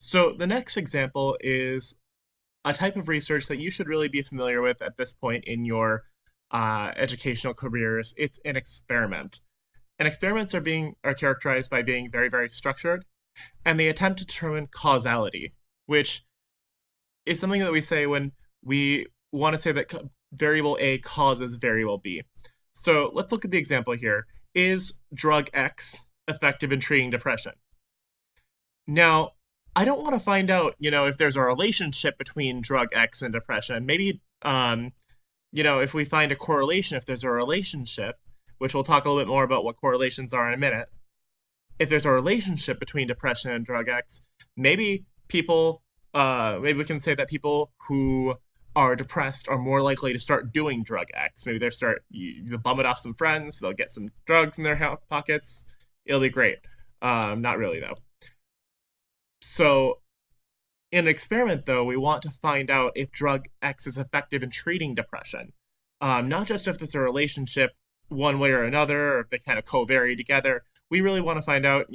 So the next example is a type of research that you should really be familiar with at this point in your educational careers. It's an experiment. And experiments are characterized by being very, very structured, and they attempt to determine causality, which is something that we say when we want to say that variable A causes variable B. So let's look at the example here. Is drug X effective in treating depression? Now, I don't want to find out, if there's a relationship between drug X and depression. Maybe, if we find a correlation, if there's a relationship, which we'll talk a little bit more about what correlations are in a minute. If there's a relationship between depression and drug X, maybe maybe we can say that people who are depressed are more likely to start doing drug X. Maybe they'll bum it off some friends, they'll get some drugs in their pockets. It'll be great. Not really, though. So, in an experiment, though, we want to find out if drug X is effective in treating depression. Not just if there's a relationship one way or another, or if they kind of co-vary together. We really want to find out,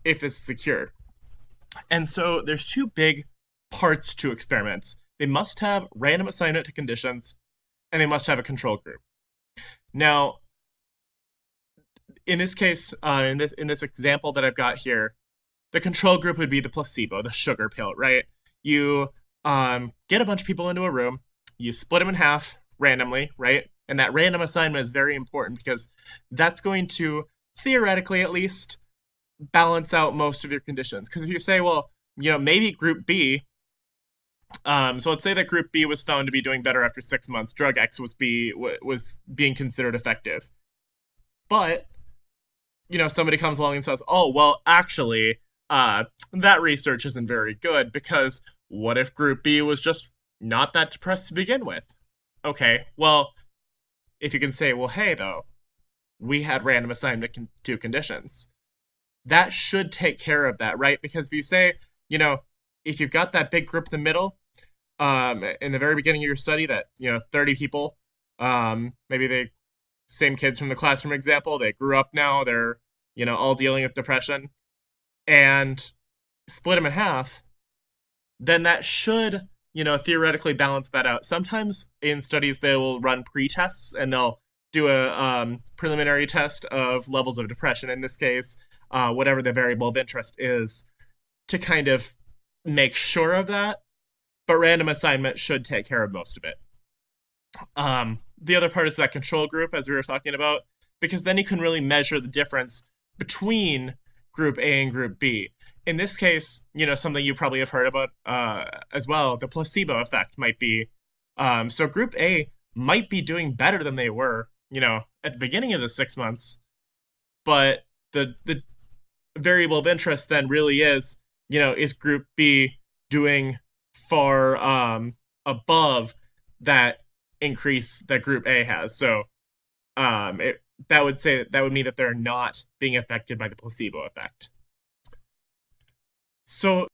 if this is secure. And so there's two big parts to experiments. They must have random assignment to conditions, and they must have a control group. Now, in this case, in this example that I've got here, the control group would be the placebo, the sugar pill, right? You get a bunch of people into a room, you split them in half randomly, right? And that random assignment is very important because that's going to, theoretically at least, balance out most of your conditions. Because if you say, well, maybe group B, so let's say that group B was found to be doing better after 6 months, drug X was being considered effective. But, somebody comes along and says, oh, well, actually, that research isn't very good because what if group B was just not that depressed to begin with? Okay, well, if you can say, well, hey, though, we had random assignment to conditions, that should take care of that, right? Because if you say, if you've got that big group in the middle, in the very beginning of your study, that 30 people, maybe they same kids from the classroom example, they grew up now, they're all dealing with depression, and split them in half, then that should theoretically balance that out. Sometimes in studies they will run pre-tests and they'll do a preliminary test of levels of depression. In this case, whatever the variable of interest is, to kind of make sure of that. But random assignment should take care of most of it. The other part is that control group, as we were talking about, because then you can really measure the difference between group A and group B. In this case, something you probably have heard about as well, the placebo effect might be. So group A might be doing better than they were, at the beginning of the 6 months, but the variable of interest then really is group B doing far above that increase that group A has. So that would mean that they're not being affected by the placebo effect. So